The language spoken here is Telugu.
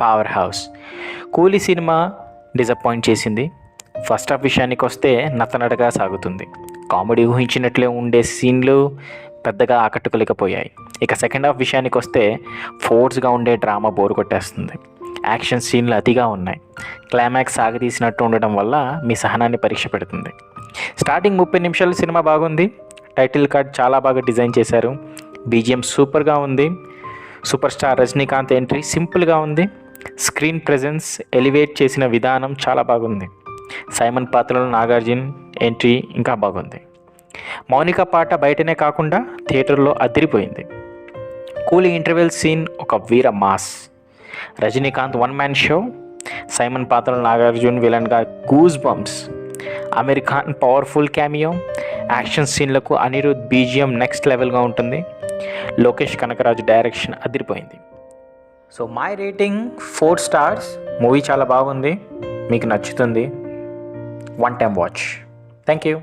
Power house. కూలీ సినిమా డిసప్పాయింట్ చేసింది. ఫస్ట్ హాఫ్ విషయానికి వస్తే నత్తనడగా సాగుతుంది. కామెడీ ఊహించినట్లే ఉండే సీన్లు పెద్దగా ఆకట్టుకోలేకపోయాయి. ఇక సెకండ్ హాఫ్ విషయానికి వస్తే ఫోర్స్గా ఉండే డ్రామా బోర్ కొట్టేస్తుంది. యాక్షన్ సీన్లు అతిగా ఉన్నాయి. క్లైమాక్స్ సాగదీసినట్టు ఉండడం వల్ల మీ సహనాన్ని పరీక్ష పెడుతుంది. స్టార్టింగ్ 30 నిమిషాలు సినిమా బాగుంది. టైటిల్ కార్డ్ చాలా బాగా డిజైన్ చేశారు. బీజిఎం సూపర్గా ఉంది. సూపర్ స్టార్ రజనీకాంత్ ఎంట్రీ సింపుల్గా ఉంది. స్క్రీన్ ప్రెజెన్స్ ఎలివేట్ చేసిన విధానం చాలా బాగుంది. సైమన్ పాత్రలో నాగార్జున ఎంట్రీ ఇంకా బాగుంది. మౌనిక పాట బయటనే కాకుండా థియేటర్లో అదిరిపోయింది. కూలీ ఇంటర్వెల్ సీన్ ఒక వీర mass. Rajinikanth one man show. Simon పాత్రలో నాగార్జున విలన్గా goose bumps. Aamir Khan powerful cameo. Action సీన్లకు అనిరుద్ బీజిఎం నెక్స్ట్ లెవెల్గా ఉంటుంది. లోకేష్ కనకరాజు డైరెక్షన్ అదిరిపోయింది. So my rating 4 stars. Movie చాలా బాగుంది, మీకు నచ్చుతుంది. One time watch. Thank you.